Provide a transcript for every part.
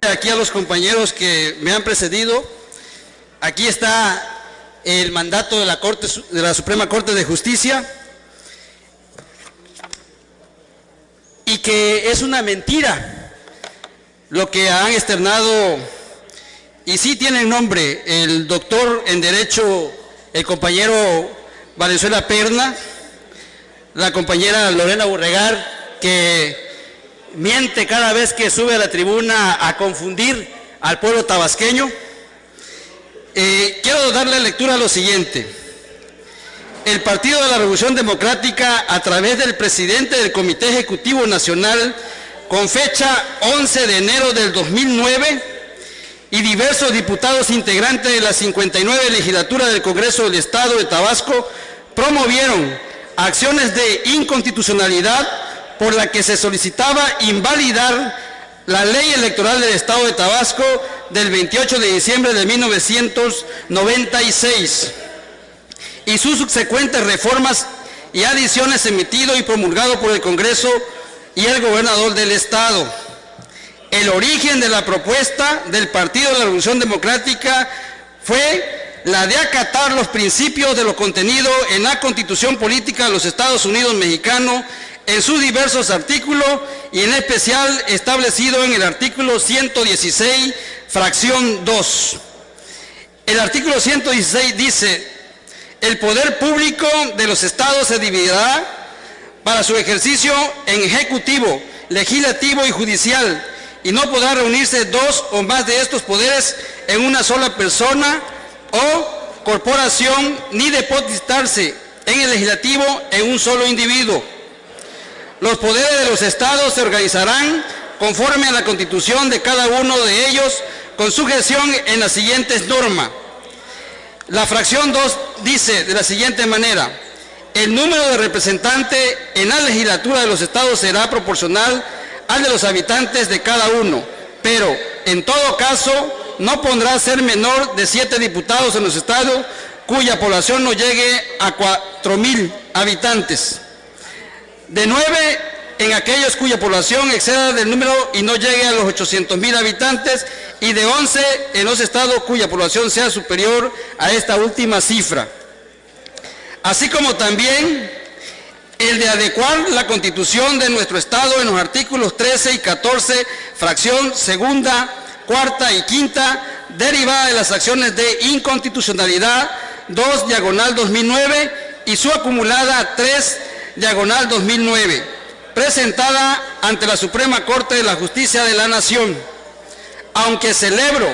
aquí a los compañeros que me han precedido. Aquí está el mandato de la Suprema Corte de Justicia, y que es una mentira lo que han externado, y sí tienen nombre, el doctor en Derecho, el compañero Valenzuela Perna, la compañera Lorena Borregar, que miente cada vez que sube a la tribuna a confundir al pueblo tabasqueño. Quiero darle lectura a lo siguiente. El Partido de la Revolución Democrática, a través del presidente del Comité Ejecutivo Nacional, con fecha 11 de enero del 2009, y diversos diputados integrantes de la 59 legislatura del Congreso del Estado de Tabasco, promovieron acciones de inconstitucionalidad por la que se solicitaba invalidar la ley electoral del Estado de Tabasco del 28 de diciembre de 1996 y sus subsecuentes reformas y adiciones emitido y promulgado por el Congreso y el gobernador del Estado. El origen de la propuesta del Partido de la Revolución Democrática fue la de acatar los principios de lo contenido en la Constitución Política de los Estados Unidos Mexicanos en sus diversos artículos, y en especial establecido en el artículo 116, fracción 2. El artículo 116 dice: el poder público de los estados se dividirá para su ejercicio en ejecutivo, legislativo y judicial, y no podrá reunirse dos o más de estos poderes en una sola persona o corporación, ni depositarse en el legislativo en un solo individuo. Los poderes de los estados se organizarán conforme a la constitución de cada uno de ellos, con sujeción en las siguientes normas. La fracción 2 dice de la siguiente manera: el número de representantes en la legislatura de los estados será proporcional al de los habitantes de cada uno, pero en todo caso no podrá ser menor de 7 diputados en los estados cuya población no llegue a 4,000 habitantes. De 9 en aquellos cuya población exceda del número y no llegue a los 800,000 habitantes, y de 11 en los estados cuya población sea superior a esta última cifra. Así como también el de adecuar la constitución de nuestro estado en los artículos 13 y 14, fracción segunda, cuarta y quinta, derivada de las acciones de inconstitucionalidad 2/2009 y su acumulada 3/2009, presentada ante la Suprema Corte de la Justicia de la Nación. Aunque celebro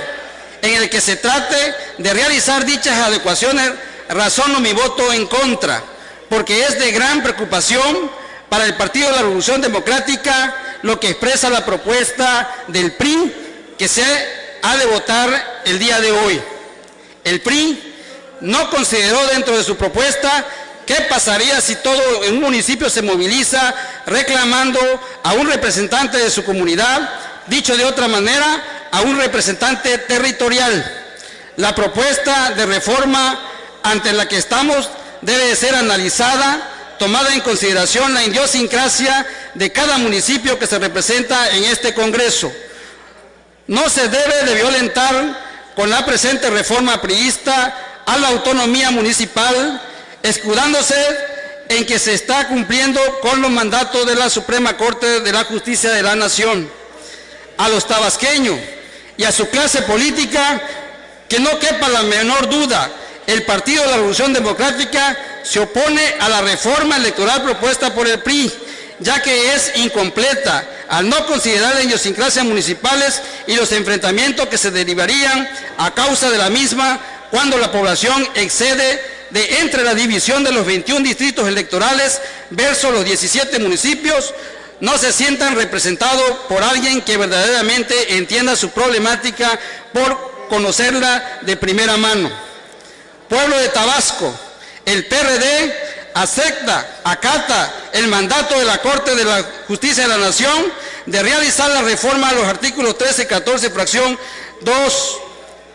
en el que se trate de realizar dichas adecuaciones, razono mi voto en contra, porque es de gran preocupación para el Partido de la Revolución Democrática lo que expresa la propuesta del PRI que se ha de votar el día de hoy. El PRI no consideró dentro de su propuesta qué pasaría si todo en un municipio se moviliza reclamando a un representante de su comunidad, dicho de otra manera, a un representante territorial. La propuesta de reforma ante la que estamos debe de ser analizada, tomada en consideración la idiosincrasia de cada municipio que se representa en este Congreso. No se debe de violentar con la presente reforma priista a la autonomía municipal, escudándose en que se está cumpliendo con los mandatos de la Suprema Corte de la Justicia de la Nación. A los tabasqueños y a su clase política, que no quepa la menor duda, el Partido de la Revolución Democrática se opone a la reforma electoral propuesta por el PRI, ya que es incompleta al no considerar las idiosincrasias municipales y los enfrentamientos que se derivarían a causa de la misma cuando la población excede de entre la división de los 21 distritos electorales versus los 17 municipios, no se sientan representados por alguien que verdaderamente entienda su problemática por conocerla de primera mano. Pueblo de Tabasco, el PRD acata el mandato de la Corte de la Justicia de la Nación de realizar la reforma a los artículos 13 y 14, fracción 2,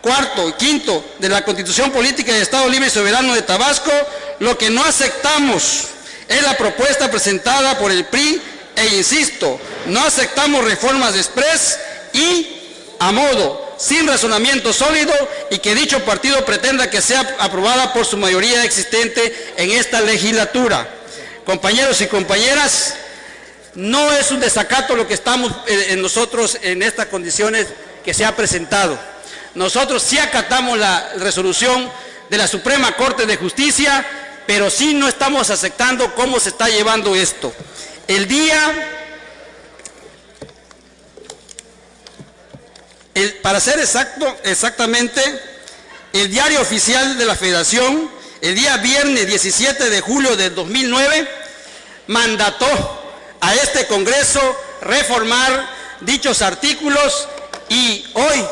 cuarto y quinto de la Constitución Política del Estado Libre y Soberano de Tabasco. Lo que no aceptamos es la propuesta presentada por el PRI e insisto, no aceptamos reformas express y a modo, sin razonamiento sólido, y que dicho partido pretenda que sea aprobada por su mayoría existente en esta legislatura. Compañeros y compañeras, no es un desacato lo que estamos nosotros en estas condiciones que se ha presentado. Nosotros sí acatamos la resolución de la Suprema Corte de Justicia, pero sí no estamos aceptando cómo se está llevando esto. Para ser exactamente, el Diario Oficial de la Federación, el día viernes 17 de julio del 2009, mandató a este Congreso reformar dichos artículos, y hoy,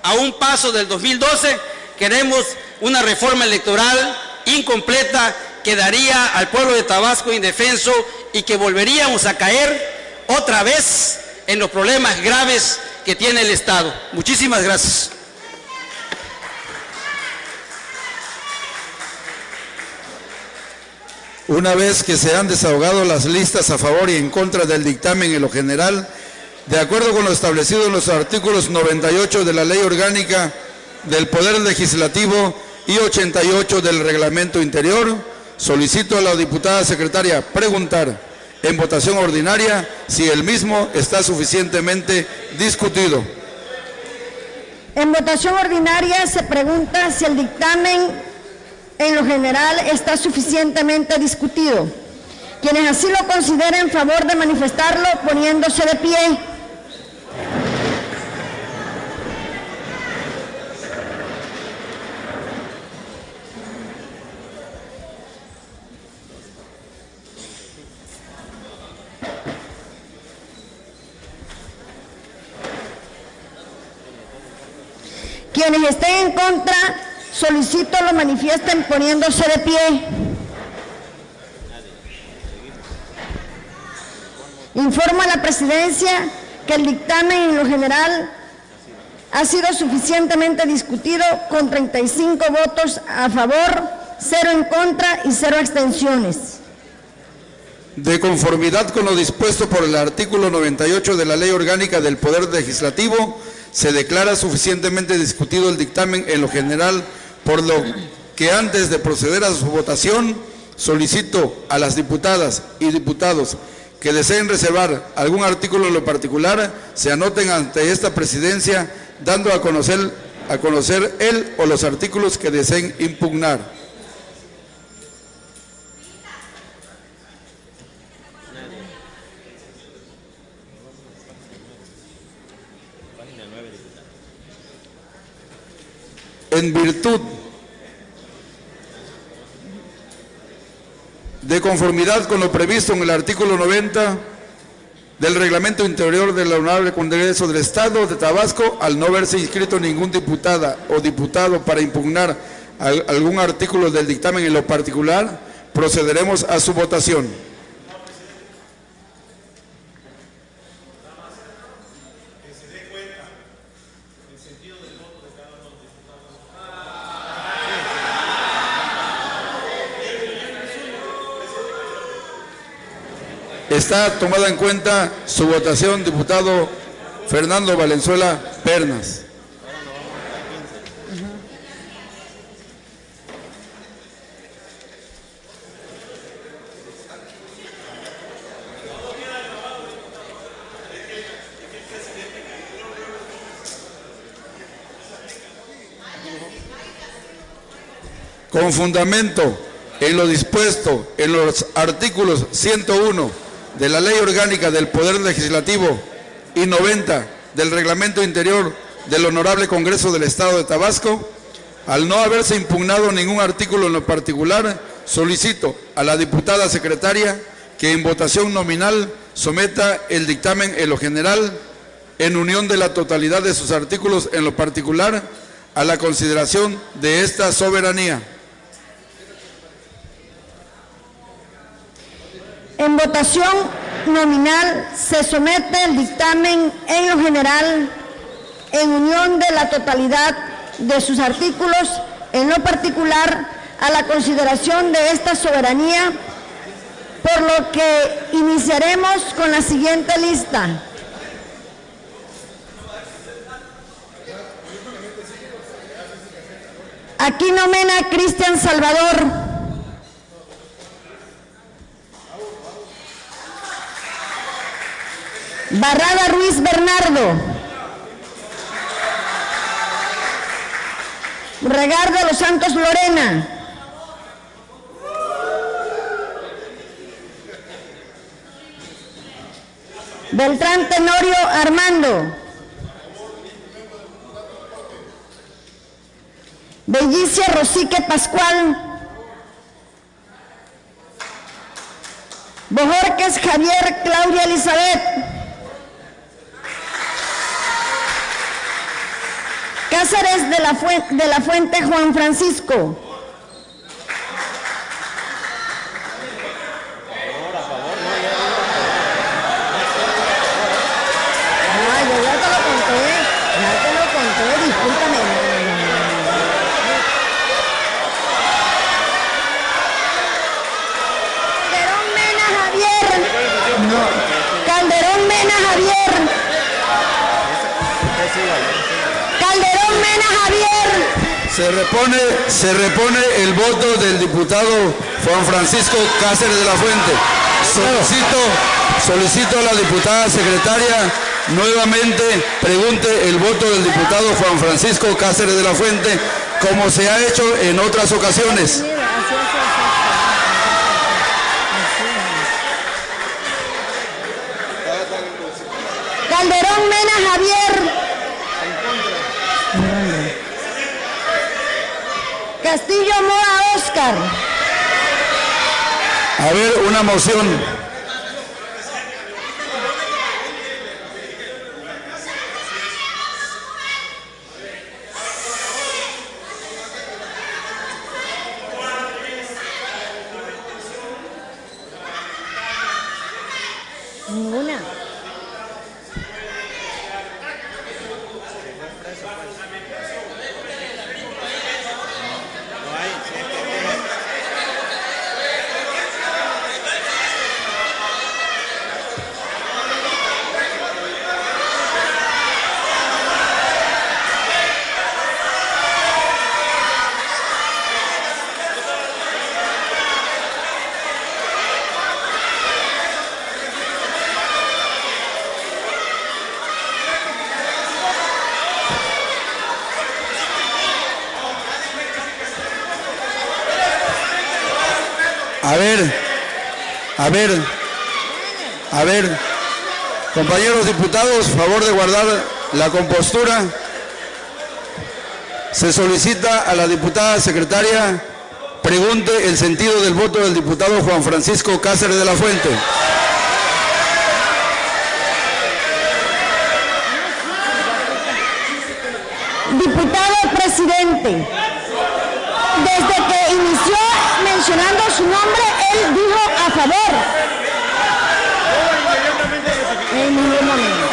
a un paso del 2012, queremos una reforma electoral incompleta que daría al pueblo de Tabasco indefenso y que volveríamos a caer otra vez en los problemas graves que tiene el Estado. Muchísimas gracias. Una vez que se han desahogado las listas a favor y en contra del dictamen en lo general, de acuerdo con lo establecido en los artículos 98 de la Ley Orgánica del Poder Legislativo y 88 del Reglamento Interior, solicito a la diputada secretaria preguntar en votación ordinaria si el mismo está suficientemente discutido. En votación ordinaria se pregunta si el dictamen en lo general está suficientemente discutido. Quienes así lo consideren, favor de manifestarlo poniéndose de pie. Quienes estén en contra, solicito lo manifiesten poniéndose de pie. Informa a la presidencia que el dictamen en lo general ha sido suficientemente discutido con 35 votos a favor, 0 en contra y 0 abstenciones. De conformidad con lo dispuesto por el artículo 98 de la Ley Orgánica del Poder Legislativo, se declara suficientemente discutido el dictamen en lo general, por lo que antes de proceder a su votación, solicito a las diputadas y diputados que deseen reservar algún artículo en lo particular, se anoten ante esta presidencia, dando a conocer el o los artículos que deseen impugnar. En virtud de conformidad con lo previsto en el artículo 90 del Reglamento Interior del Honorable Congreso del Estado de Tabasco, al no haberse inscrito ningún diputada o diputado para impugnar algún artículo del dictamen en lo particular, procederemos a su votación. Está tomada en cuenta su votación, diputado Fernando Valenzuela Pernas. Con fundamento en lo dispuesto en los artículos 101 de la Ley Orgánica del Poder Legislativo y 90 del Reglamento Interior del Honorable Congreso del Estado de Tabasco, al no haberse impugnado ningún artículo en lo particular, solicito a la diputada secretaria que en votación nominal someta el dictamen en lo general, en unión de la totalidad de sus artículos en lo particular, a la consideración de esta soberanía. En votación nominal se somete el dictamen en lo general, en unión de la totalidad de sus artículos, en lo particular, a la consideración de esta soberanía, por lo que iniciaremos con la siguiente lista. Aquino Mena Cristian Salvador. Barrada Ruiz Bernardo. Regar de los Santos Lorena. Beltrán Tenorio Armando. Bellicia Rosique Pascual. Bojorques Javier Claudia Elizabeth. Cáceres de la Fuente Juan Francisco. Calderón Mena Javier. Se repone el voto del diputado Juan Francisco Cáceres de la Fuente. Solicito a la diputada secretaria nuevamente pregunte el voto del diputado Juan Francisco Cáceres de la Fuente, como se ha hecho en otras ocasiones. Calderón Mena Javier. Castillo Moa Oscar. A ver, una moción. Ninguna. A ver, compañeros diputados, favor de guardar la compostura. Se solicita a la diputada secretaria pregunte el sentido del voto del diputado Juan Francisco Cáceres de la Fuente. Diputado presidente, desde que inició mencionando su nombre, él dijo a favor. En ningún momento.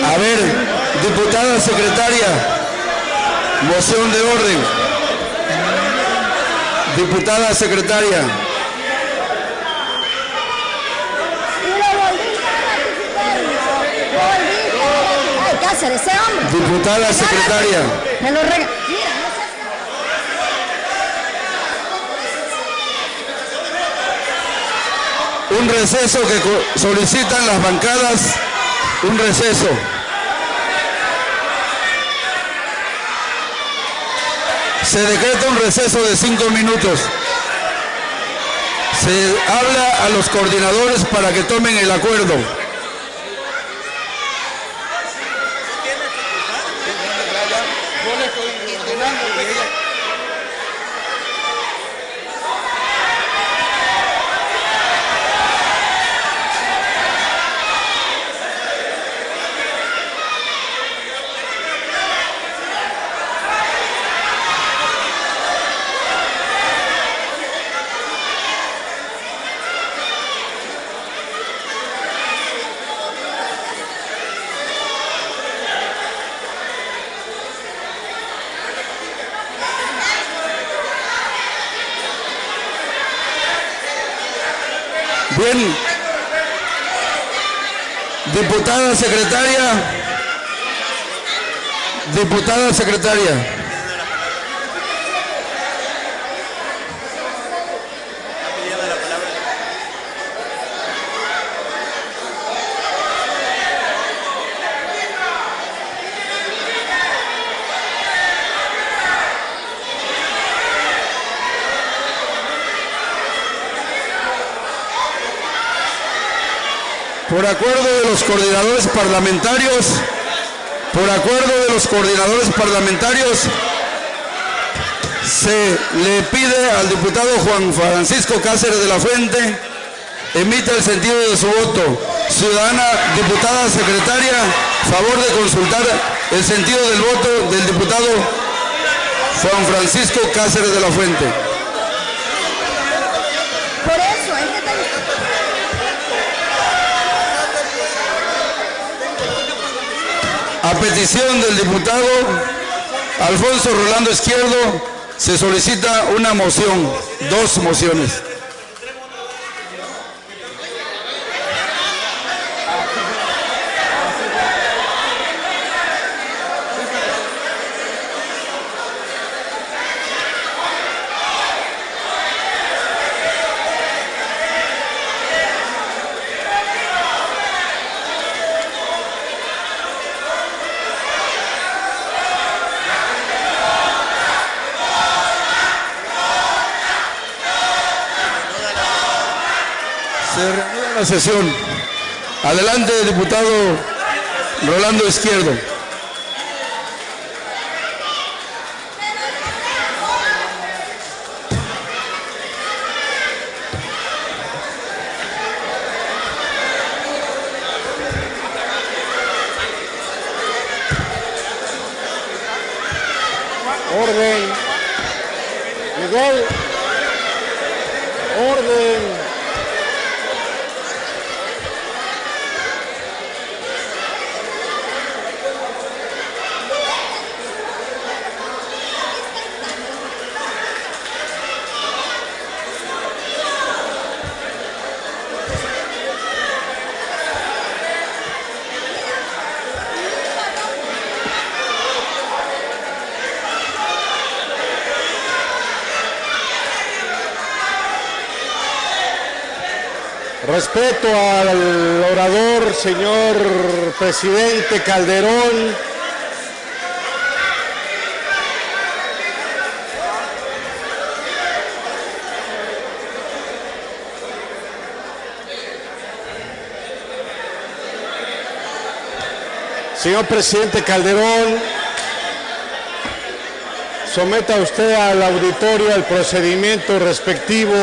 A ver, diputada secretaria, moción de orden. Diputada secretaria. Ay, Cáceres, ese hombre. Diputada secretaria. Me lo rega. Un receso que solicitan las bancadas, un receso. Se decreta un receso de 5 minutos. Se habla a los coordinadores para que tomen el acuerdo. Bien, diputada secretaria, Por acuerdo de los coordinadores parlamentarios, se le pide al diputado Juan Francisco Cáceres de la Fuente emita el sentido de su voto. Ciudadana diputada secretaria, favor de consultar el sentido del voto del diputado Juan Francisco Cáceres de la Fuente. Por eso, es que A petición del diputado Alfonso Rolando Izquierdo, se solicita una moción, 2 mociones. Se reanuda la sesión. Adelante, diputado Rolando Izquierdo. Orden. Miguel. Orden. Respeto al orador, señor presidente Calderón. Señor presidente Calderón, someta usted al auditorio el procedimiento respectivo.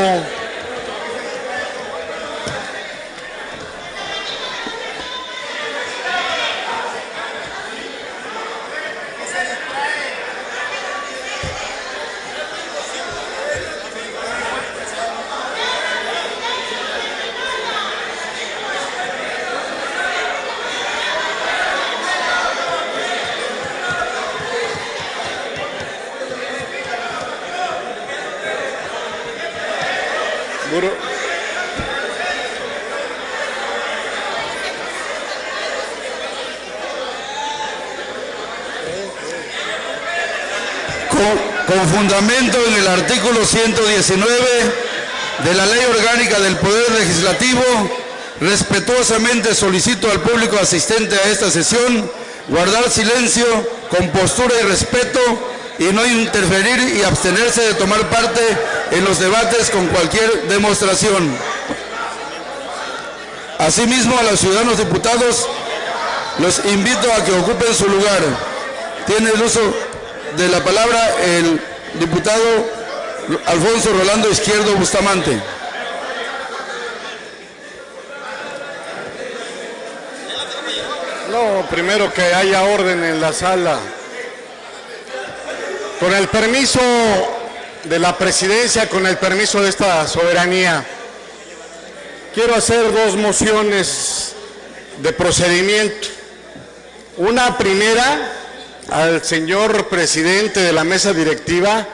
Con fundamento en el artículo 119 de la Ley Orgánica del Poder Legislativo, respetuosamente solicito al público asistente a esta sesión guardar silencio, compostura y respeto, y no interferir y abstenerse de tomar parte en los debates con cualquier demostración. Asimismo, a los ciudadanos diputados los invito a que ocupen su lugar. Tiene el uso de la palabra el diputado Alfonso Rolando Izquierdo Bustamante. No, primero que haya orden en la sala. Con el permiso de la presidencia, con el permiso de esta soberanía, quiero hacer 2 mociones de procedimiento. Una primera al señor presidente de la mesa directiva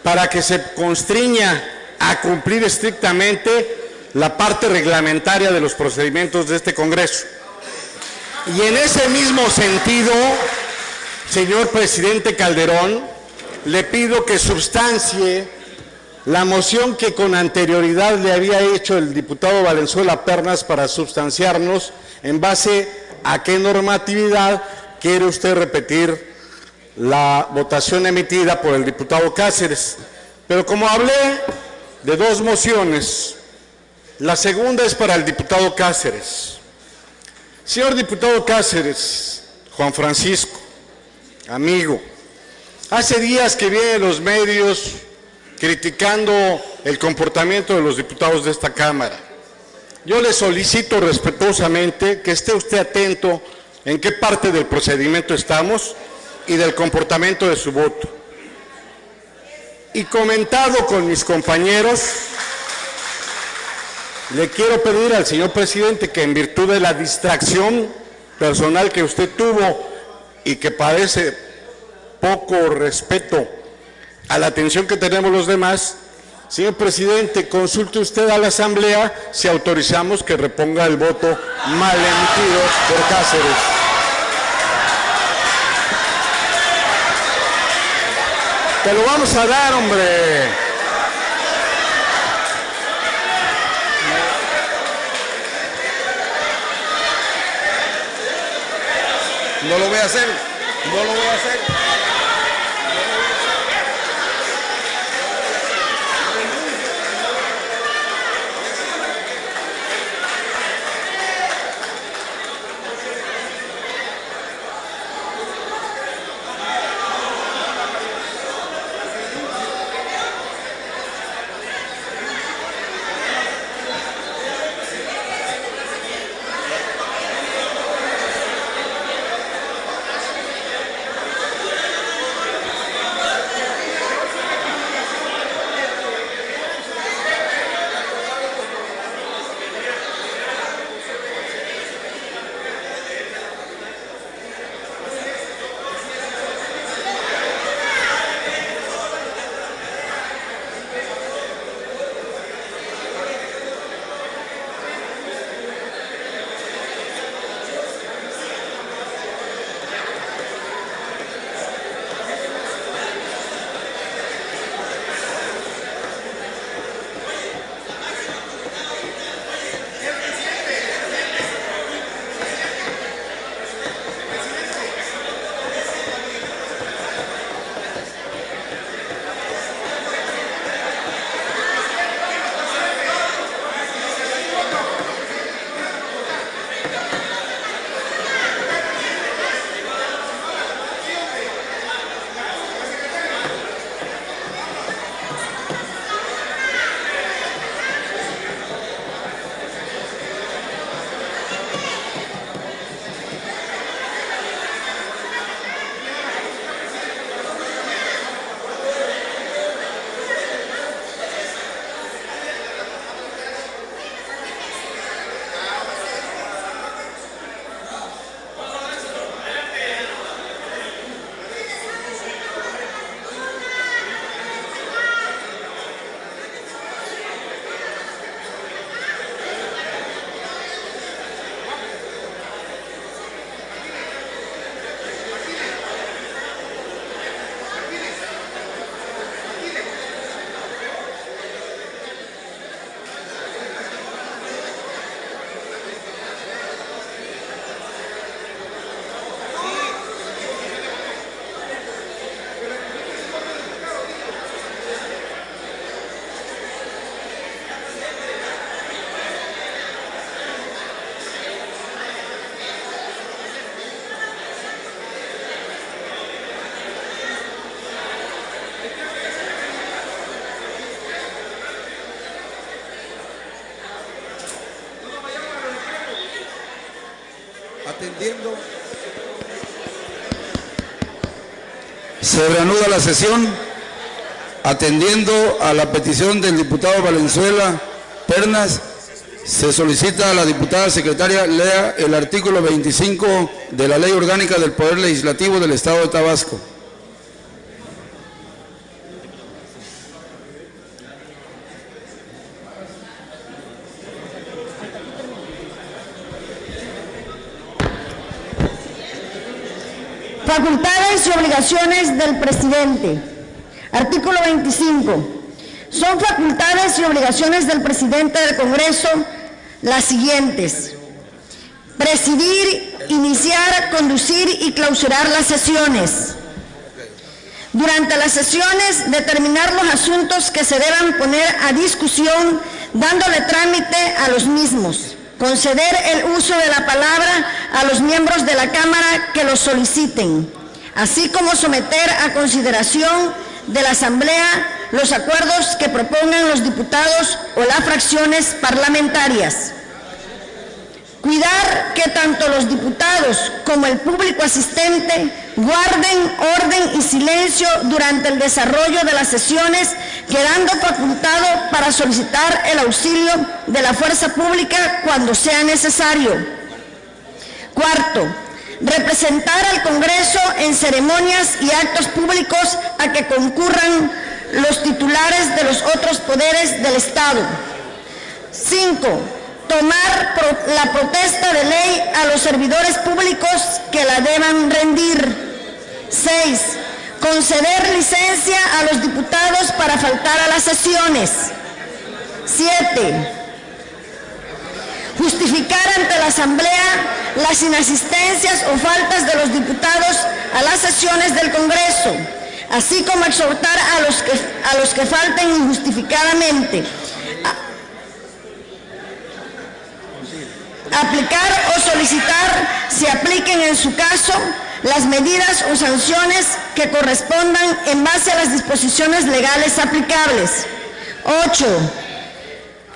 para que se constriña a cumplir estrictamente la parte reglamentaria de los procedimientos de este Congreso. Y en ese mismo sentido, señor presidente Calderón, le pido que substancie la moción que con anterioridad le había hecho el diputado Valenzuela Pernas para substanciarnos en base a qué normatividad quiere usted repetir la votación emitida por el diputado Cáceres. Pero como hablé de 2 mociones, la segunda es para el diputado Cáceres. Señor diputado Cáceres, Juan Francisco, amigo, hace días que viene en los medios criticando el comportamiento de los diputados de esta Cámara. Yo le solicito respetuosamente que esté usted atento en qué parte del procedimiento estamos y del comportamiento de su voto. Y comentado con mis compañeros, le quiero pedir al señor presidente que en virtud de la distracción personal que usted tuvo y que parece poco respeto a la atención que tenemos los demás, señor presidente, consulte usted a la Asamblea si autorizamos que reponga el voto mal emitido por Cáceres. Te lo vamos a dar, hombre. No lo voy a hacer, no lo voy a hacer. Atendiendo. Se reanuda la sesión atendiendo a la petición del diputado Valenzuela Pernas. Se solicita a la diputada secretaria lea el artículo 25 de la Ley Orgánica del Poder Legislativo del Estado de Tabasco. Facultades y obligaciones del presidente. Artículo 25. Son facultades y obligaciones del presidente del Congreso las siguientes: presidir, iniciar, conducir y clausurar las sesiones. Durante las sesiones, determinar los asuntos que se deban poner a discusión, dándole trámite a los mismos. conceder el uso de la palabra a los miembros de la Cámara que lo soliciten, así como someter a consideración de la Asamblea los acuerdos que propongan los diputados o las fracciones parlamentarias. Cuidar que tanto los diputados como el público asistente guarden orden y silencio durante el desarrollo de las sesiones, quedando facultado para solicitar el auxilio de la fuerza pública cuando sea necesario. Cuarto, representar al Congreso en ceremonias y actos públicos a que concurran los titulares de los otros poderes del Estado. 5. Tomar la protesta de ley a los servidores públicos que la deban rendir. 6. Conceder licencia a los diputados para faltar a las sesiones. 7. Justificar ante la Asamblea las inasistencias o faltas de los diputados a las sesiones del Congreso, así como exhortar a los que falten injustificadamente. Aplicar o solicitar, si apliquen en su caso, las medidas o sanciones que correspondan en base a las disposiciones legales aplicables. 8.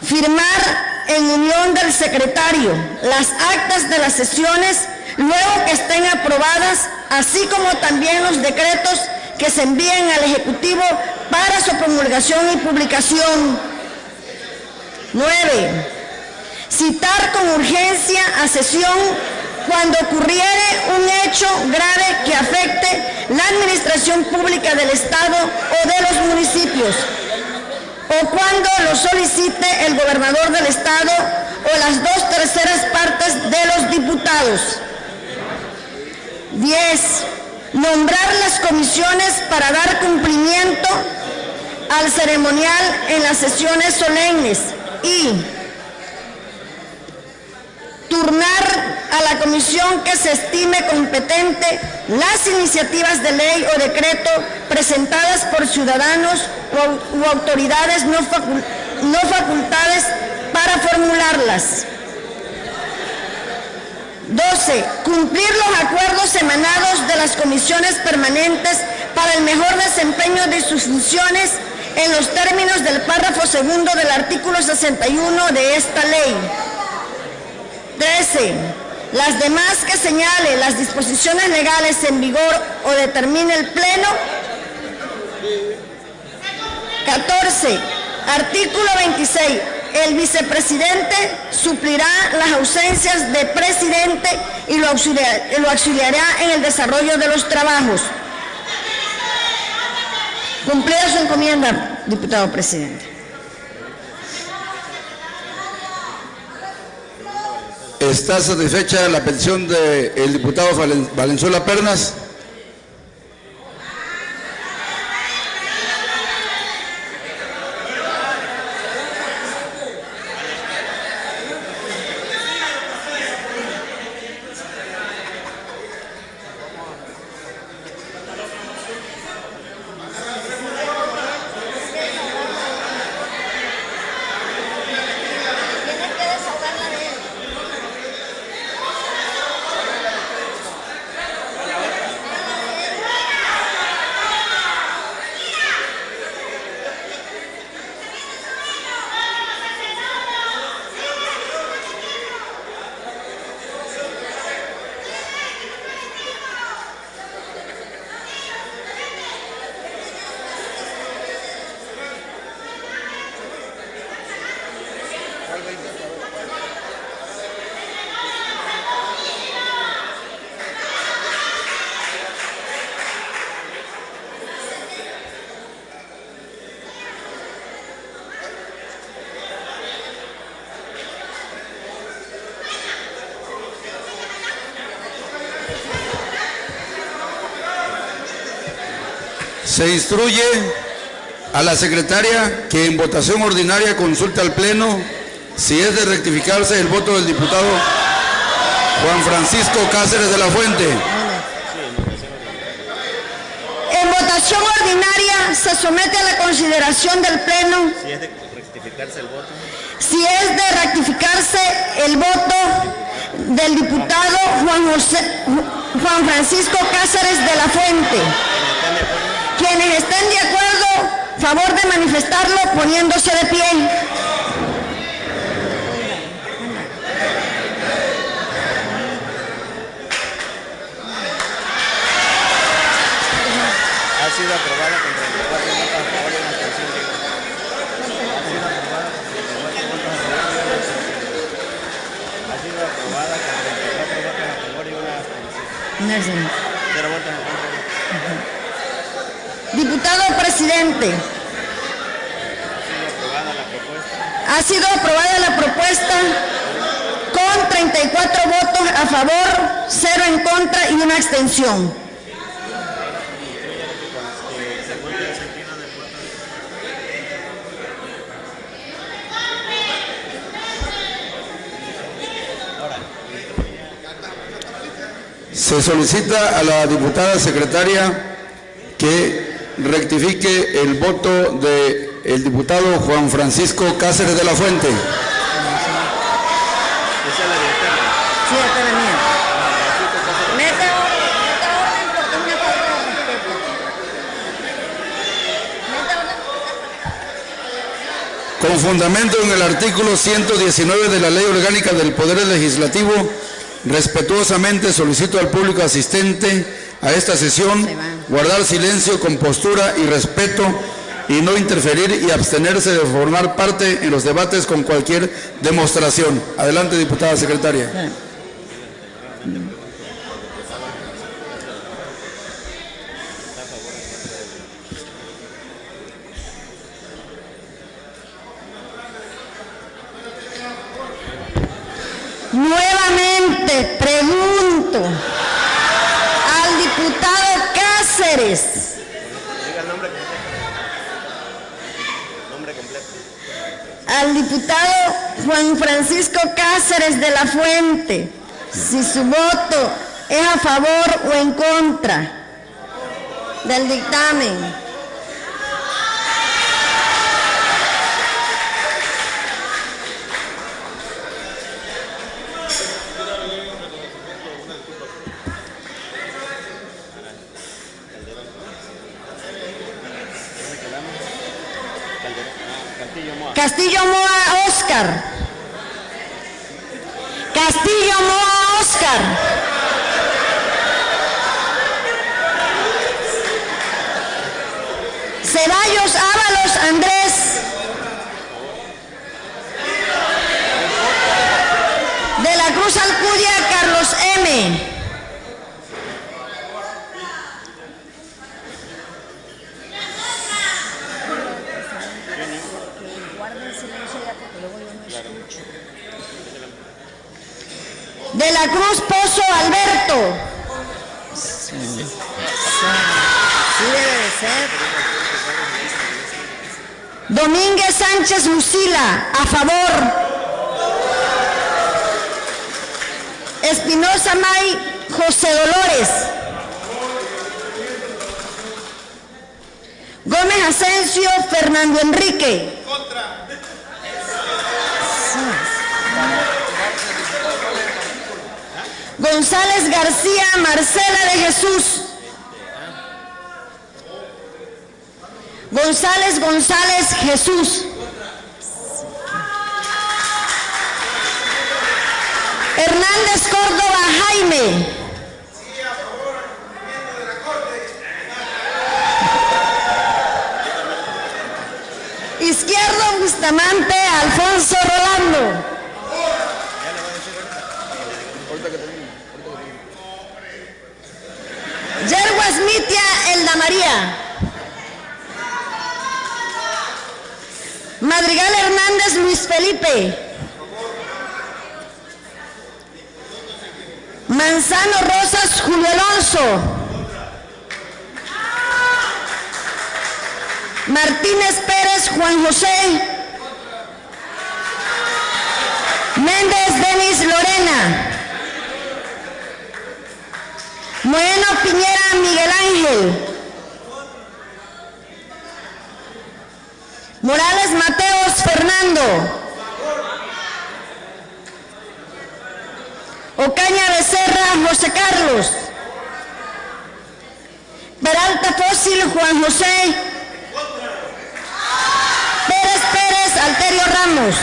Firmar en unión del secretario las actas de las sesiones luego que estén aprobadas, así como también los decretos que se envíen al Ejecutivo para su promulgación y publicación. 9. Citar con urgencia a sesión cuando ocurriere un hecho grave que afecte la administración pública del Estado o de los municipios, o cuando lo solicite el gobernador del Estado o las 2/3 partes de los diputados. 10. Nombrar las comisiones para dar cumplimiento al ceremonial en las sesiones solemnes y turnar a la comisión que se estime competente las iniciativas de ley o decreto presentadas por ciudadanos u autoridades no facultadas para formularlas. 12. Cumplir los acuerdos emanados de las comisiones permanentes para el mejor desempeño de sus funciones en los términos del párrafo segundo del artículo 61 de esta ley. 13. Las demás que señale las disposiciones legales en vigor o determine el Pleno. 14. Artículo 26. El vicepresidente suplirá las ausencias del presidente y lo auxiliará en el desarrollo de los trabajos. Cumplida su encomienda, diputado presidente. ¿Está satisfecha la petición del diputado Valenzuela Pernas? Se instruye a la secretaria que en votación ordinaria consulte al Pleno si es de rectificarse el voto del diputado Juan Francisco Cáceres de la Fuente. En votación ordinaria se somete a la consideración del Pleno. Si es de rectificarse el voto. Si es de ratificarse el voto del diputado Juan Francisco Cáceres de la Fuente. Quienes estén de acuerdo, favor de manifestarlo poniéndose de pie. Ha sido aprobada con 34 votos a favor y una abstención. Ha sido aprobada con 34 votos a favor y una abstención. 0 votos en contra. Diputado presidente. Ha sido aprobada la propuesta con 34 votos a favor, 0 en contra y una abstención. Se solicita a la diputada secretaria que rectifique el voto del diputado Juan Francisco Cáceres de la Fuente. Sí, esta es la mía. Meta orden porque es una falta de respeto. Meta orden. Con fundamento en el artículo 119 de la Ley Orgánica del Poder Legislativo, respetuosamente solicito al público asistente a esta sesión guardar silencio, compostura y respeto y no interferir y abstenerse de formar parte en los debates con cualquier demostración. Adelante, diputada secretaria. Nuevamente pregunto al diputado Cáceres. Diga el nombre completo. Al diputado Juan Francisco Cáceres de la Fuente, si su voto es a favor o en contra del dictamen. Castillo Moa Oscar. Castillo Moa Oscar. Ceballos Ábalos Andrés. De la Cruz Alcudia Carlos M. De la Cruz Pozo Alberto. Sí debe de ser. Domínguez Sánchez Lucila, a favor. Espinosa May José Dolores. Gómez Asensio Fernando Enrique. González García Marcela de Jesús. González Jesús. Hernández Córdoba Jaime. Izquierdo Bustamante Alfonso Rolando. Yerguas Mitia Elda María. Madrigal Hernández Luis Felipe. Manzano Rosas Julio Alonso. Martínez Pérez Juan José. Méndez Denis Lorena. Moreno Piñera Miguel Ángel. Morales Mateos Fernando. Ocaña Becerra, José Carlos. Peralta Fósil, Juan José. Pérez, Alterio Ramos.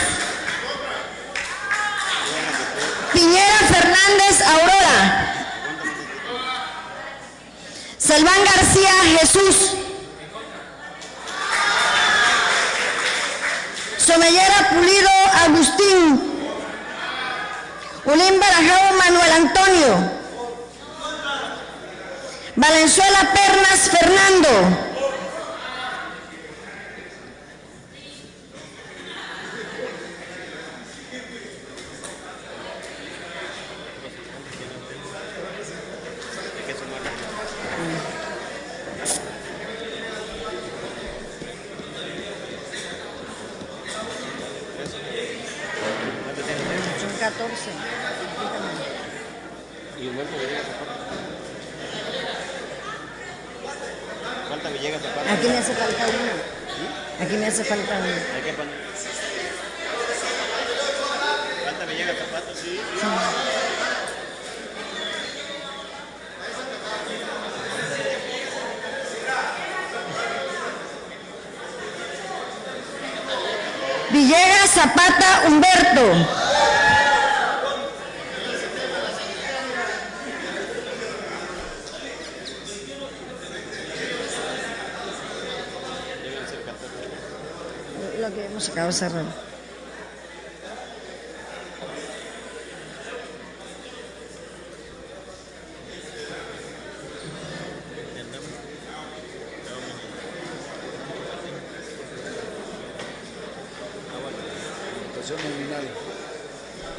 Piñera Fernández, Aurora. Selván García, Jesús. Somellera Pulido, Agustín. Ulín Barajao, Manuel Antonio. Valenzuela Pernas, Fernando. Son 14. Y Humberto Villegas Zapata. ¿Falta Villegas Zapata? Aquí me hace falta uno. Aquí me hace falta uno. Hay que poner. Falta Villegas Zapata, sí. Villegas Zapata, Humberto. Lo que hemos acabado de cerrar. Votación nominal.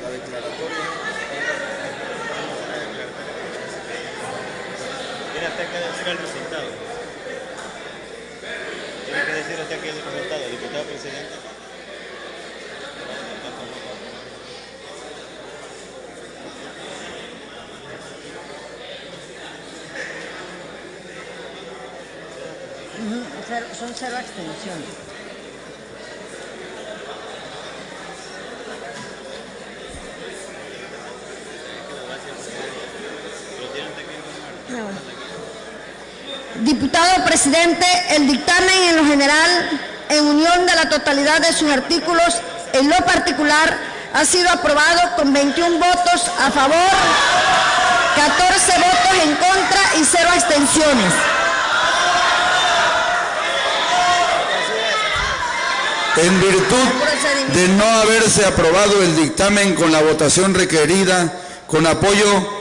La declaratoria. Tiene usted que decir el resultado. Tiene que decir usted aquí el resultado, diputado presidente. Son 0 abstenciones. Diputado presidente, el dictamen en lo general, en unión de la totalidad de sus artículos, en lo particular, ha sido aprobado con 21 votos a favor, 14 votos en contra y 0 abstenciones. En virtud de no haberse aprobado el dictamen con la votación requerida, con apoyo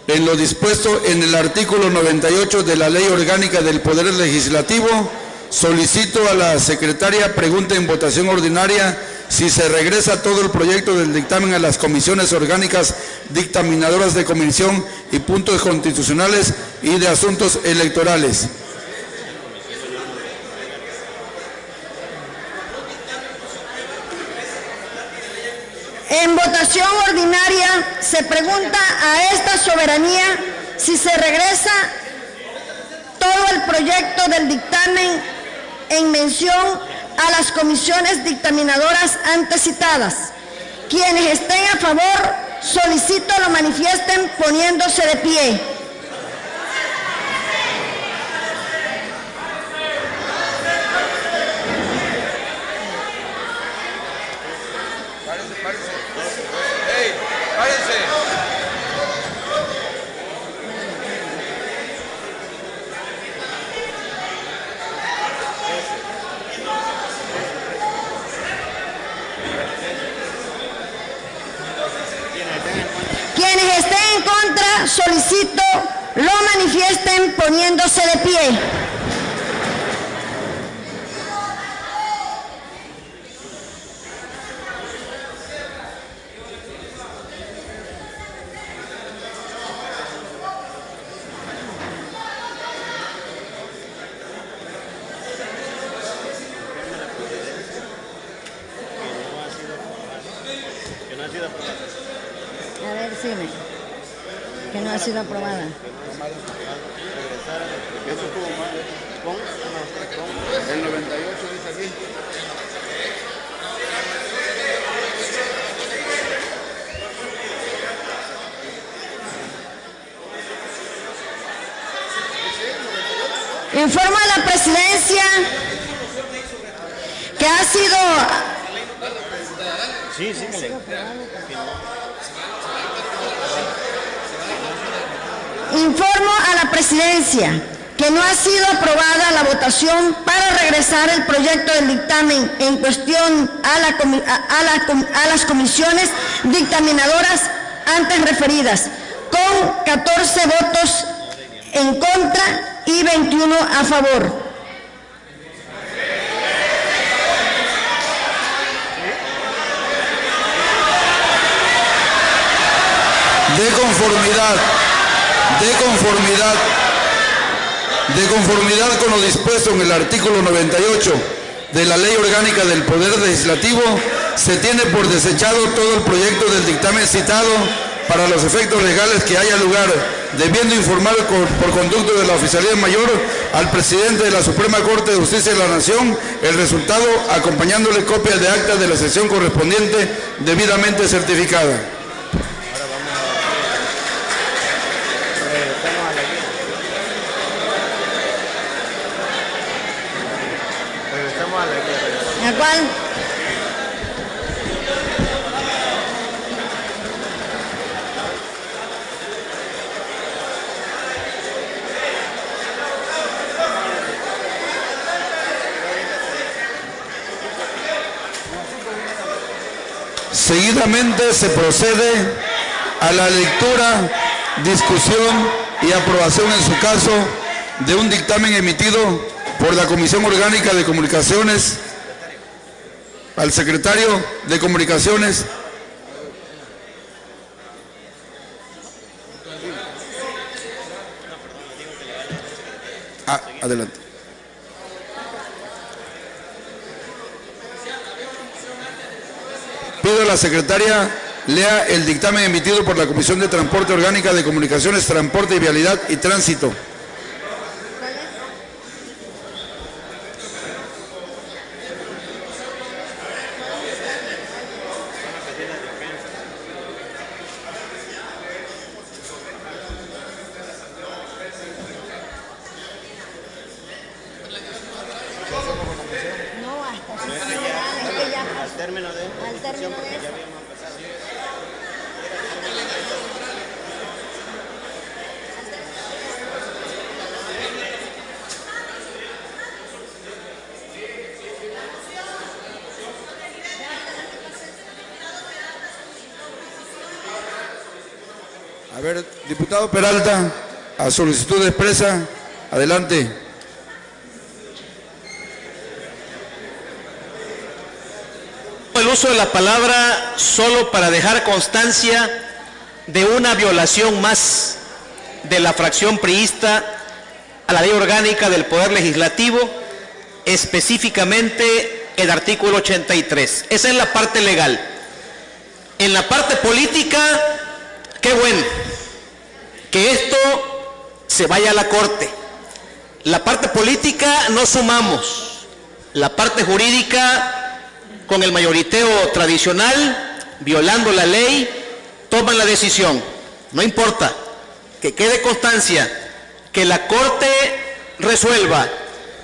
en lo dispuesto en el artículo 98 de la Ley Orgánica del Poder Legislativo, solicito a la secretaria pregunta en votación ordinaria si se regresa todo el proyecto del dictamen a las comisiones orgánicas dictaminadoras de comisión y puntos constitucionales y de asuntos electorales. En votación ordinaria se pregunta a esta soberanía si se regresa todo el proyecto del dictamen en mención a las comisiones dictaminadoras antes citadas. Quienes estén a favor, solicito lo manifiesten poniéndose de pie. Quienes estén en contra, solicito lo manifiesten poniéndose de pie. A ver, dime. Que no ha sido aprobada. El 98 dice aquí. Informo a la presidencia que ha sido... Sí, síguele. Informo a la presidencia que no ha sido aprobada la votación para regresar el proyecto del dictamen en cuestión a las comisiones dictaminadoras antes referidas, con 14 votos en contra y 21 a favor. De conformidad con lo dispuesto en el artículo 98 de la Ley Orgánica del Poder Legislativo, se tiene por desechado todo el proyecto del dictamen citado para los efectos legales que haya lugar, debiendo informar por conducto de la Oficialía Mayor al presidente de la Suprema Corte de Justicia de la Nación el resultado, acompañándole copia de acta de la sesión correspondiente debidamente certificada. ¿A cuál? Seguidamente se procede a la lectura, discusión y aprobación en su caso de un dictamen emitido por la Comisión Orgánica de Comunicaciones. Al secretario de Comunicaciones. Adelante. Pido a la secretaria lea el dictamen emitido por la Comisión de Transporte Orgánica de Comunicaciones, Transporte y Vialidad y Tránsito. A ver, diputado Peralta, a solicitud expresa, adelante. El uso de la palabra solo para dejar constancia de una violación más de la fracción priista a la Ley Orgánica del Poder Legislativo, específicamente el artículo 83. Esa es la parte legal. En la parte política, qué bueno que esto se vaya a la Corte. La parte política no sumamos, la parte jurídica con el mayoriteo tradicional, violando la ley, toman la decisión. No importa, que quede constancia, que la Corte resuelva,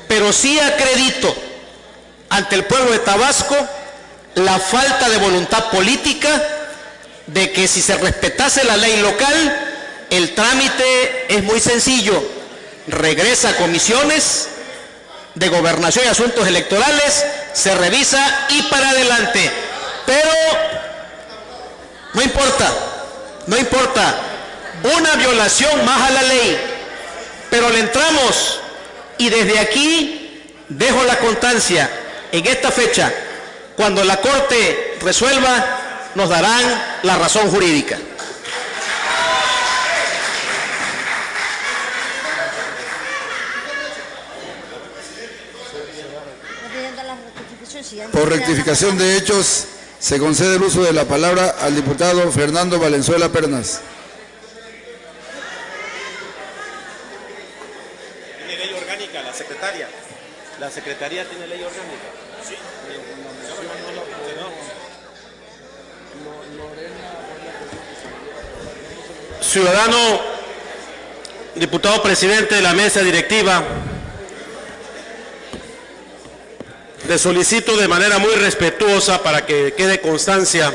pero sí acredito ante el pueblo de Tabasco la falta de voluntad política de que si se respetase la ley local, el trámite es muy sencillo, regresa a comisiones de gobernación y asuntos electorales, se revisa y para adelante. Pero no importa, una violación más a la ley, pero le entramos y desde aquí dejo la constancia, en esta fecha, cuando la Corte resuelva, nos darán la razón jurídica. Por rectificación de hechos, se concede el uso de la palabra al diputado Fernando Valenzuela Pernas. Tiene ley orgánica, la secretaria. La secretaría tiene ley orgánica. Sí. Ciudadano, diputado presidente de la mesa directiva, le solicito de manera muy respetuosa, para que quede constancia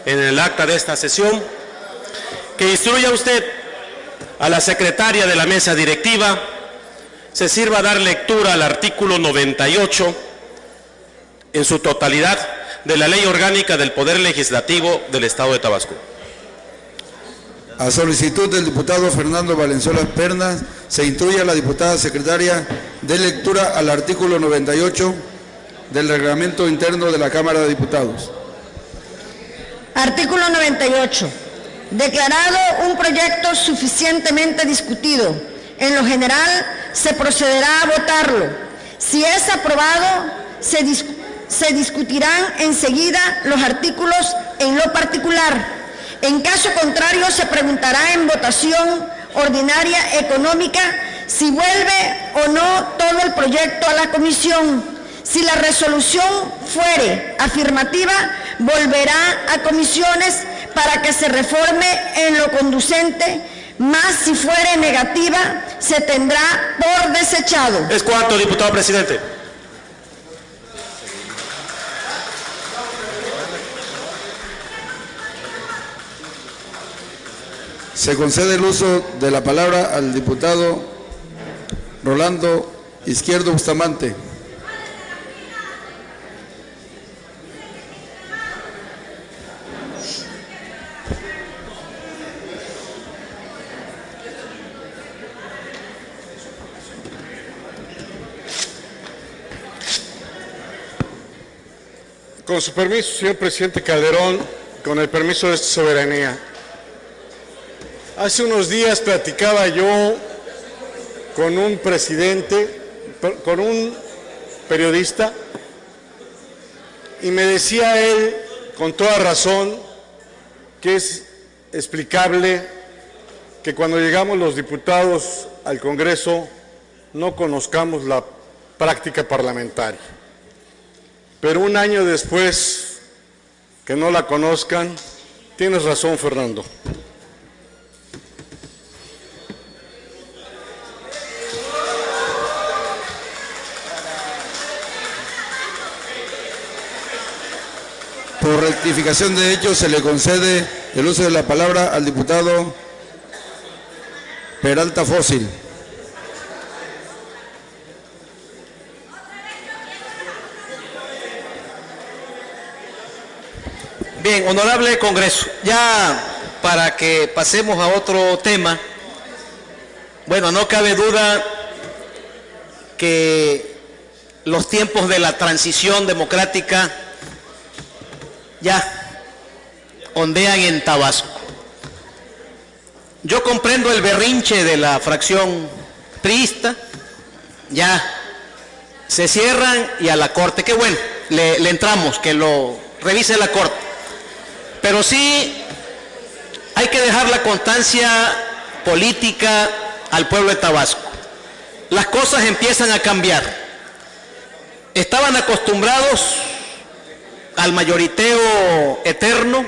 en el acta de esta sesión, que instruya usted a la secretaria de la mesa directiva se sirva a dar lectura al artículo 98 en su totalidad de la Ley Orgánica del Poder Legislativo del Estado de Tabasco. A solicitud del diputado Fernando Valenzuela Pernas, se instruye a la diputada secretaria de lectura al artículo 98 del reglamento interno de la Cámara de Diputados. Artículo 98. Declarado un proyecto suficientemente discutido, en lo general se procederá a votarlo. Si es aprobado, se discutirán enseguida los artículos en lo particular. En caso contrario, se preguntará en votación ordinaria económica si vuelve o no todo el proyecto a la comisión. Si la resolución fuere afirmativa, volverá a comisiones para que se reforme en lo conducente, más si fuere negativa, se tendrá por desechado. ¿Es cuánto, diputado presidente? Se concede el uso de la palabra al diputado Rolando Izquierdo Bustamante. Con su permiso, señor presidente Calderón, con el permiso de esta soberanía. Hace unos días platicaba yo con un periodista, y me decía él, con toda razón, que es explicable que cuando llegamos los diputados al Congreso no conozcamos la práctica parlamentaria. Pero un año después, que no la conozcan, tienes razón, Fernando. Por rectificación de hechos, se le concede el uso de la palabra al diputado Peralta Fósil. Bien, honorable Congreso, ya para que pasemos a otro tema, bueno, no cabe duda que los tiempos de la transición democrática ya ondean en Tabasco. Yo comprendo el berrinche de la fracción priista, ya se cierran y a la Corte, qué bueno, le entramos, que lo revise la Corte. Pero sí hay que dejar la constancia política al pueblo de Tabasco. Las cosas empiezan a cambiar. Estaban acostumbrados al mayoriteo eterno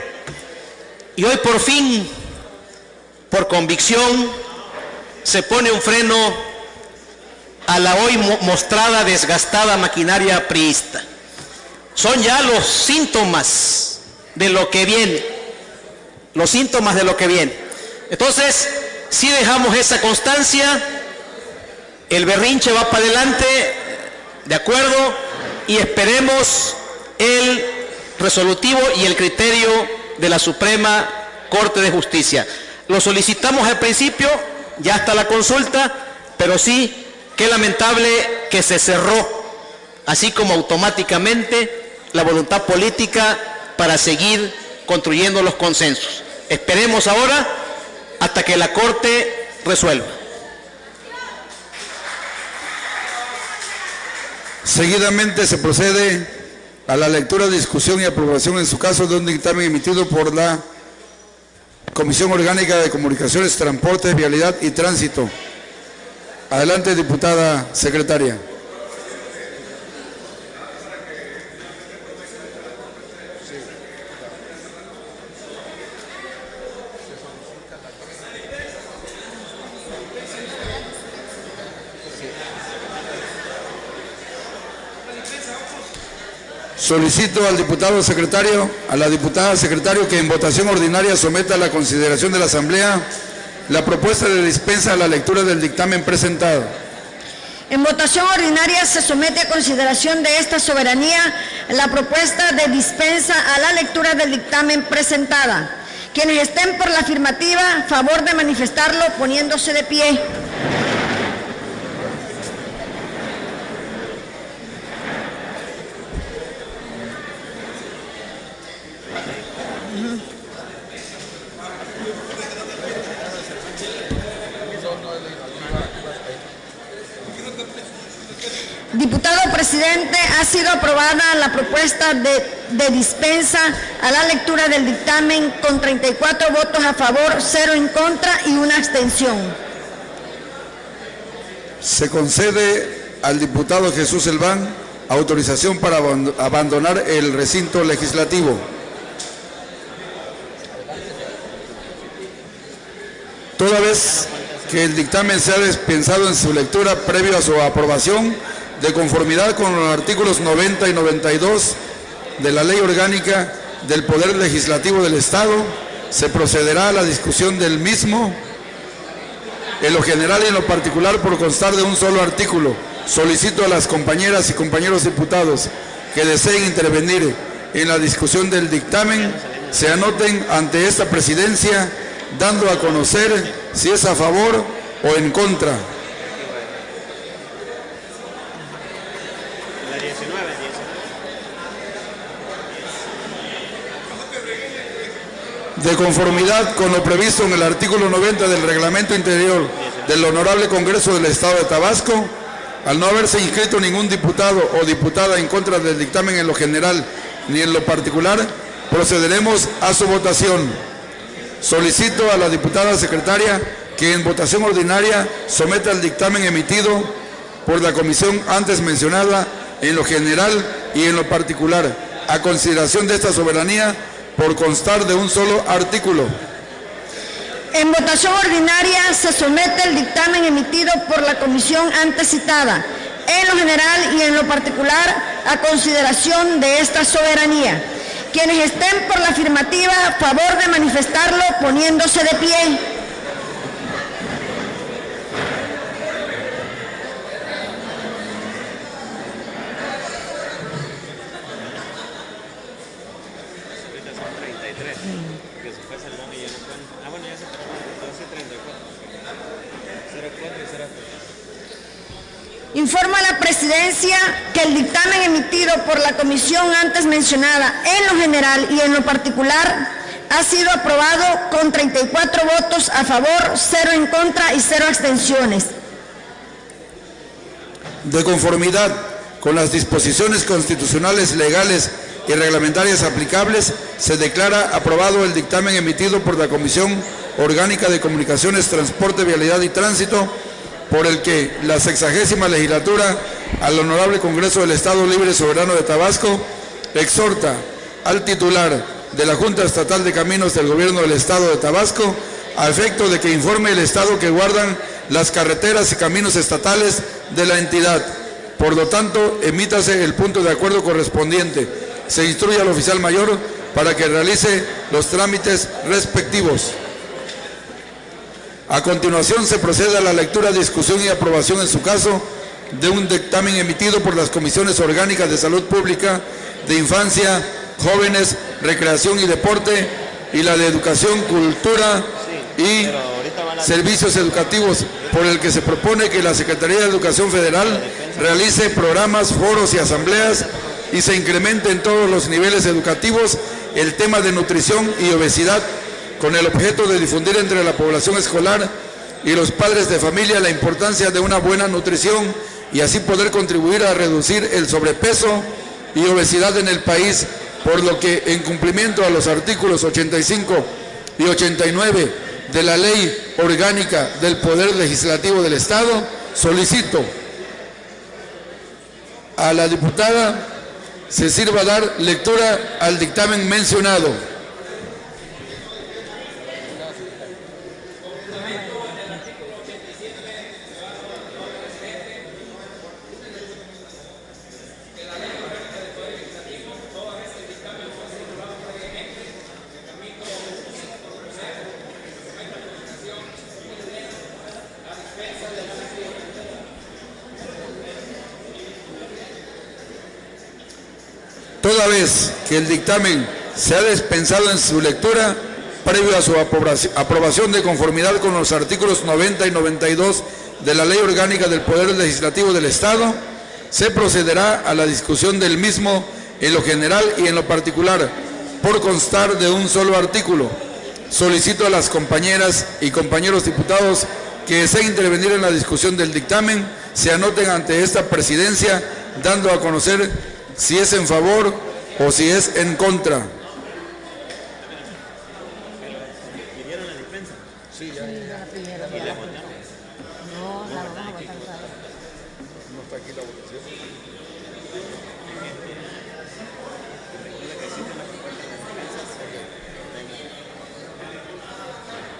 y hoy por fin, por convicción, se pone un freno a la hoy mostrada desgastada maquinaria priista. Son ya los síntomas de lo que viene, los síntomas de lo que viene. Entonces, si dejamos esa constancia, el berrinche va para adelante, de acuerdo, y esperemos el resolutivo y el criterio de la Suprema Corte de Justicia. Lo solicitamos al principio, ya está la consulta, pero sí, qué lamentable que se cerró, así como automáticamente, la voluntad política para seguir construyendo los consensos. Esperemos ahora hasta que la Corte resuelva. Seguidamente se procede a la lectura, discusión y aprobación en su caso de un dictamen emitido por la Comisión Orgánica de Comunicaciones, Transporte, Vialidad y Tránsito. Adelante, diputada secretaria. Solicito al diputado secretario, a la diputada secretario, que en votación ordinaria someta a la consideración de la Asamblea la propuesta de dispensa a la lectura del dictamen presentado. En votación ordinaria se somete a consideración de esta soberanía la propuesta de dispensa a la lectura del dictamen presentada. Quienes estén por la afirmativa, favor de manifestarlo poniéndose de pie. Diputado presidente, ha sido aprobada la propuesta de dispensa a la lectura del dictamen con 34 votos a favor, 0 en contra y 1 abstención. Se concede al diputado Jesús Elván autorización para abandonar el recinto legislativo. Toda vez que el dictamen sea dispensado en su lectura previo a su aprobación, de conformidad con los artículos 90 y 92 de la Ley Orgánica del Poder Legislativo del Estado, se procederá a la discusión del mismo, en lo general y en lo particular, por constar de un solo artículo. Solicito a las compañeras y compañeros diputados que deseen intervenir en la discusión del dictamen, se anoten ante esta presidencia, dando a conocer si es a favor o en contra. De conformidad con lo previsto en el artículo 90 del Reglamento Interior del Honorable Congreso del Estado de Tabasco, al no haberse inscrito ningún diputado o diputada en contra del dictamen en lo general ni en lo particular, procederemos a su votación. Solicito a la diputada secretaria que en votación ordinaria someta el dictamen emitido por la comisión antes mencionada en lo general y en lo particular, a consideración de esta soberanía, por constar de un solo artículo. En votación ordinaria se somete el dictamen emitido por la comisión antes citada, en lo general y en lo particular, a consideración de esta soberanía. Quienes estén por la afirmativa, favor de manifestarlo poniéndose de pie. Informa a la presidencia que el dictamen emitido por la comisión antes mencionada en lo general y en lo particular ha sido aprobado con 34 votos a favor, 0 en contra y 0 abstenciones. De conformidad con las disposiciones constitucionales, legales y reglamentarias aplicables, se declara aprobado el dictamen emitido por la Comisión Orgánica de Comunicaciones, Transporte, Vialidad y Tránsito, por el que la 60ª legislatura al Honorable Congreso del Estado Libre y Soberano de Tabasco exhorta al titular de la Junta Estatal de Caminos del Gobierno del Estado de Tabasco a efecto de que informe el estado que guardan las carreteras y caminos estatales de la entidad. Por lo tanto, emítase el punto de acuerdo correspondiente. Se instruye al oficial mayor para que realice los trámites respectivos. A continuación se procede a la lectura, discusión y aprobación en su caso de un dictamen emitido por las Comisiones Orgánicas de Salud Pública, de Infancia, Jóvenes, Recreación y Deporte y la de Educación, Cultura y Servicios Educativos, por el que se propone que la Secretaría de Educación Federal realice programas, foros y asambleas y se incremente en todos los niveles educativos el tema de nutrición y obesidad, con el objeto de difundir entre la población escolar y los padres de familia la importancia de una buena nutrición y así poder contribuir a reducir el sobrepeso y obesidad en el país, por lo que, en cumplimiento a los artículos 85 y 89 de la Ley Orgánica del Poder Legislativo del Estado, solicito a la diputada se sirva dar lectura al dictamen mencionado. toda vez que el dictamen se ha dispensado en su lectura, previo a su aprobación de conformidad con los artículos 90 y 92 de la Ley Orgánica del Poder Legislativo del Estado, se procederá a la discusión del mismo en lo general y en lo particular, por constar de un solo artículo. Solicito a las compañeras y compañeros diputados que deseen intervenir en la discusión del dictamen se anoten ante esta presidencia, dando a conocer si es en favor o si es en contra.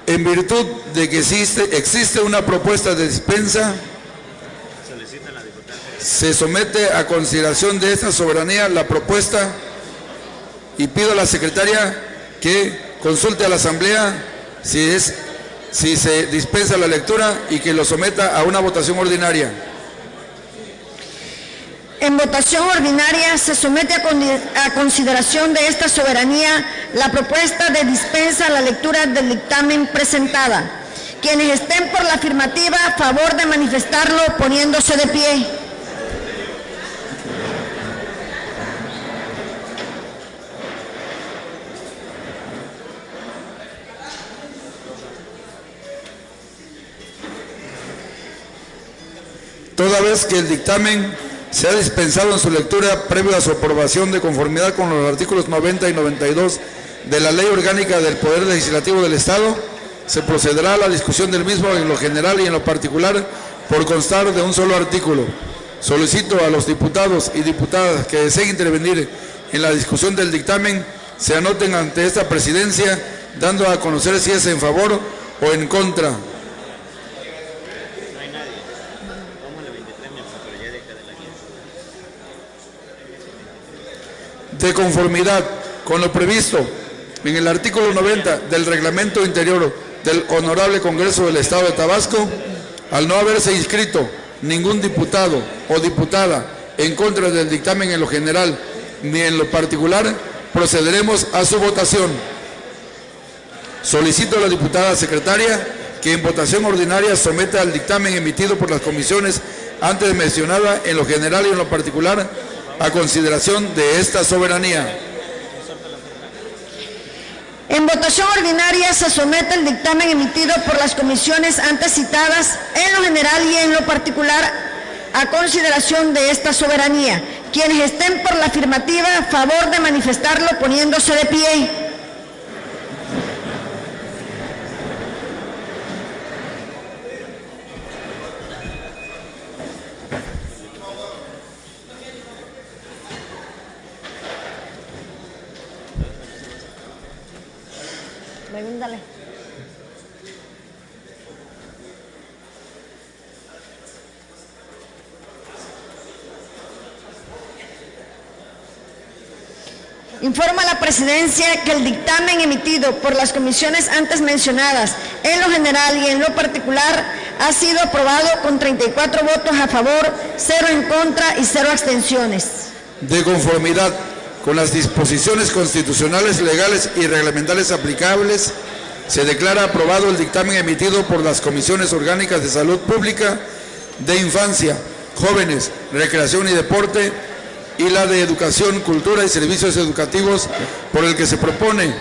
En virtud de que existe una propuesta de dispensa, se somete a consideración de esta soberanía la propuesta y pido a la secretaria que consulte a la Asamblea si se dispensa la lectura y que lo someta a una votación ordinaria. En votación ordinaria se somete a consideración de esta soberanía la propuesta de dispensa a la lectura del dictamen presentada. Quienes estén por la afirmativa, a favor de manifestarlo poniéndose de pie. Toda vez que el dictamen se ha dispensado en su lectura previo a su aprobación de conformidad con los artículos 90 y 92 de la Ley Orgánica del Poder Legislativo del Estado, se procederá a la discusión del mismo en lo general y en lo particular por constar de un solo artículo. Solicito a los diputados y diputadas que deseen intervenir en la discusión del dictamen se anoten ante esta presidencia, dando a conocer si es en favor o en contra. De conformidad con lo previsto en el artículo 90 del Reglamento Interior del Honorable Congreso del Estado de Tabasco, al no haberse inscrito ningún diputado o diputada en contra del dictamen en lo general ni en lo particular, procederemos a su votación. Solicito a la diputada secretaria que en votación ordinaria someta al dictamen emitido por las comisiones antes mencionada en lo general y en lo particular a consideración de esta soberanía. En votación ordinaria se somete el dictamen emitido por las comisiones antes citadas en lo general y en lo particular a consideración de esta soberanía. Quienes estén por la afirmativa, a favor de manifestarlo poniéndose de pie. Pregúntale. Informa a la presidencia que el dictamen emitido por las comisiones antes mencionadas en lo general y en lo particular ha sido aprobado con 34 votos a favor, 0 en contra y 0 abstenciones. De conformidad con las disposiciones constitucionales, legales y reglamentarias aplicables, se declara aprobado el dictamen emitido por las Comisiones Orgánicas de Salud Pública, de Infancia, Jóvenes, Recreación y Deporte, y la de Educación, Cultura y Servicios Educativos, por el que se propone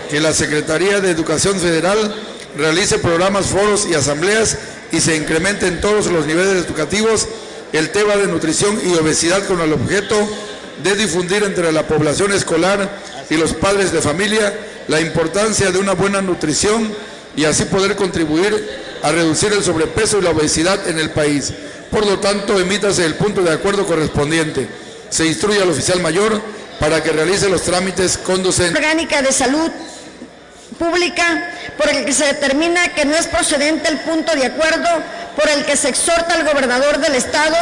que la Secretaría de Educación Federal realice programas, foros y asambleas y se incremente en todos los niveles educativos el tema de nutrición y obesidad con el objeto de difundir entre la población escolar y los padres de familia la importancia de una buena nutrición y así poder contribuir a reducir el sobrepeso y la obesidad en el país. Por lo tanto, emítase el punto de acuerdo correspondiente. Se instruye al oficial mayor para que realice los trámites conducentes. Orgánica de Salud Pública, por el que se determina que no es procedente el punto de acuerdo por el que se exhorta al gobernador del Estado,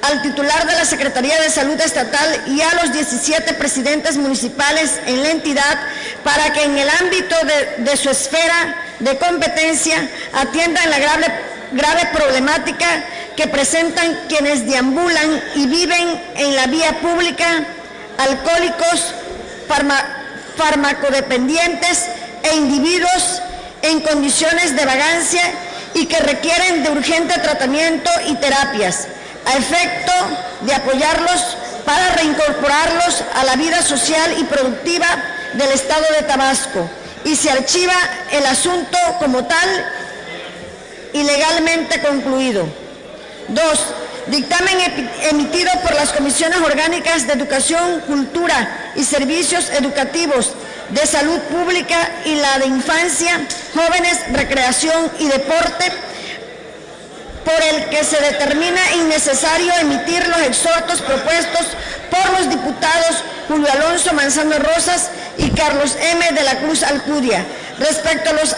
al titular de la Secretaría de Salud Estatal y a los 17 presidentes municipales en la entidad para que en el ámbito de su esfera de competencia atiendan la grave problemática que presentan quienes deambulan y viven en la vía pública alcohólicos, farmacodependientes e individuos en condiciones de vagancia y que requieren de urgente tratamiento y terapias, a efecto de apoyarlos para reincorporarlos a la vida social y productiva del Estado de Tabasco, y se archiva el asunto como tal y legalmente concluido. 2. Dictamen emitido por las Comisiones Orgánicas de Educación, Cultura y Servicios Educativos, de Salud Pública y la de Infancia, Jóvenes, Recreación y Deporte, por el que se determina innecesario emitir los exhortos propuestos por los diputados Julio Alonso Manzano Rosas y Carlos M. de la Cruz Alcudia, respecto a los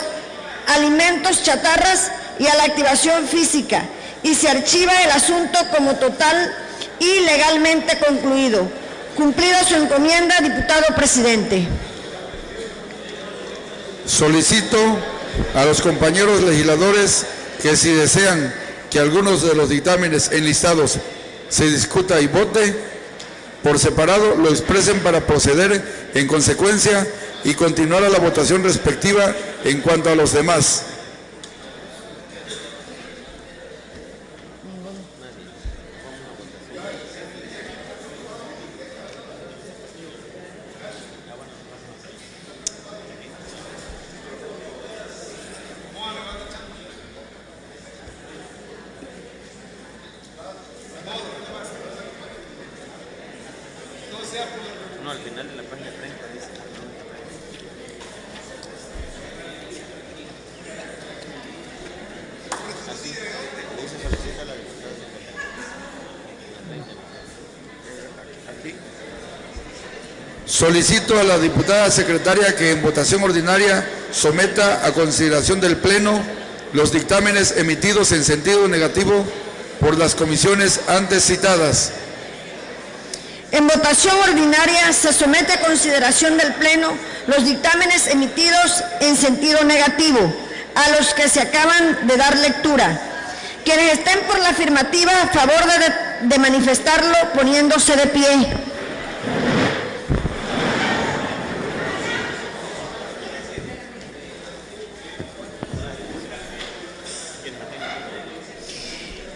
alimentos chatarras y a la activación física, y se archiva el asunto como total y legalmente concluido. Cumplida su encomienda, diputado presidente. Solicito a los compañeros legisladores que, si desean que algunos de los dictámenes enlistados se discuta y vote por separado, lo expresen para proceder en consecuencia y continuar a la votación respectiva en cuanto a los demás. No, al final de la página 30 dice. Solicito a la diputada secretaria que en votación ordinaria someta a consideración del Pleno los dictámenes emitidos en sentido negativo por las comisiones antes citadas. En votación ordinaria se somete a consideración del Pleno los dictámenes emitidos en sentido negativo, a los que se acaban de dar lectura. Quienes estén por la afirmativa, a favor de manifestarlo poniéndose de pie.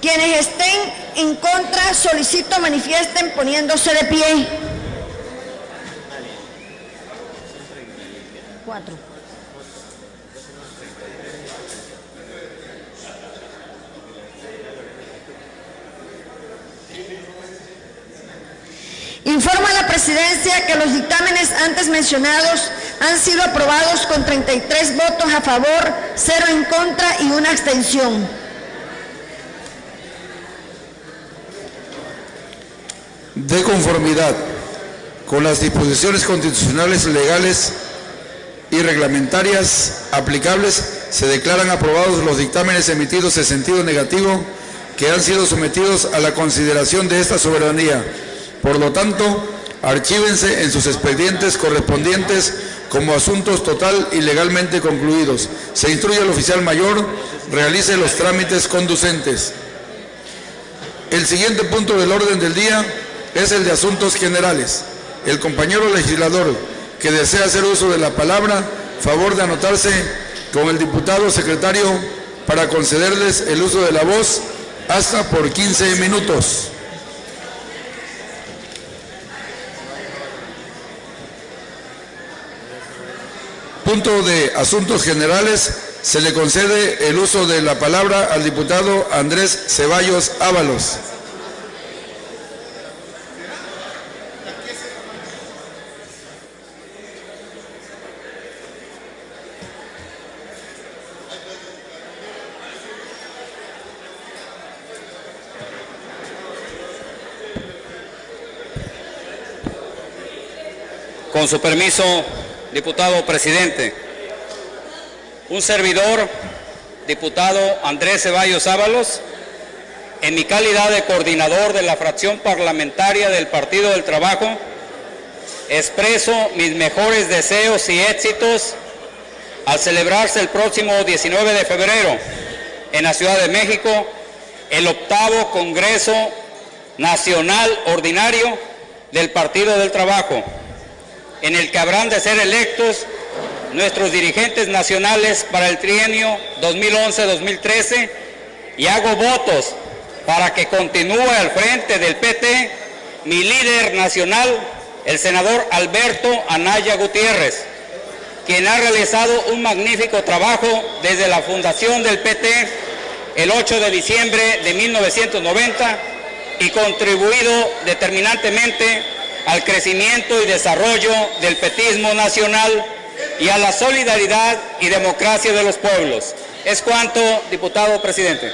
Quienes estén en contra, solicito manifiesten poniéndose de pie. 4. Informa a la Presidencia que los dictámenes antes mencionados han sido aprobados con 33 votos a favor, 0 en contra y 1 abstención. De conformidad con las disposiciones constitucionales, legales y reglamentarias aplicables, se declaran aprobados los dictámenes emitidos en sentido negativo que han sido sometidos a la consideración de esta soberanía. Por lo tanto, archívense en sus expedientes correspondientes como asuntos total y legalmente concluidos. Se instruye al oficial mayor, realice los trámites conducentes. El siguiente punto del orden del día es el de asuntos generales. El compañero legislador que desea hacer uso de la palabra, favor de anotarse con el diputado secretario para concederles el uso de la voz hasta por 15 minutos. Punto de asuntos generales. Se le concede el uso de la palabra al diputado Andrés Ceballos Ábalos. Con su permiso, diputado presidente, un servidor, diputado Andrés Ceballos Ábalos, en mi calidad de coordinador de la fracción parlamentaria del Partido del Trabajo, expreso mis mejores deseos y éxitos al celebrarse el próximo 19 de febrero en la Ciudad de México el 8º Congreso Nacional Ordinario del Partido del Trabajo, en el que habrán de ser electos nuestros dirigentes nacionales para el trienio 2011-2013, y hago votos para que continúe al frente del PT mi líder nacional, el senador Alberto Anaya Gutiérrez, quien ha realizado un magnífico trabajo desde la fundación del PT el 8 de diciembre de 1990 y contribuido determinantemente al crecimiento y desarrollo del petismo nacional y a la solidaridad y democracia de los pueblos. Es cuanto, diputado presidente.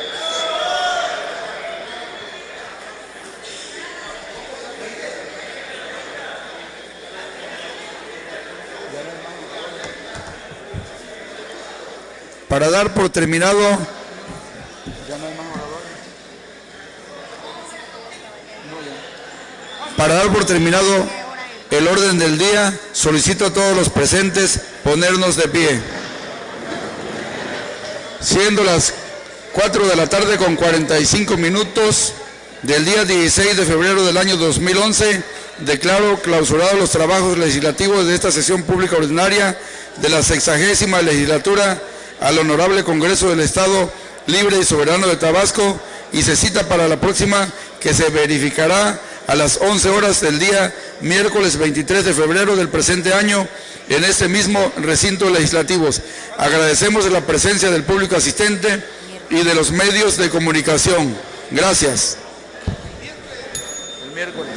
Para dar por terminado el orden del día, solicito a todos los presentes ponernos de pie. Siendo las 4 de la tarde con 45 minutos del día 16 de febrero del año 2011, declaro clausurados los trabajos legislativos de esta sesión pública ordinaria de la 60ª legislatura al Honorable Congreso del Estado Libre y Soberano de Tabasco, y se cita para la próxima, que se verificará a las 11 horas del día miércoles 23 de febrero del presente año en este mismo recinto legislativo. Agradecemos la presencia del público asistente y de los medios de comunicación. Gracias. El miércoles.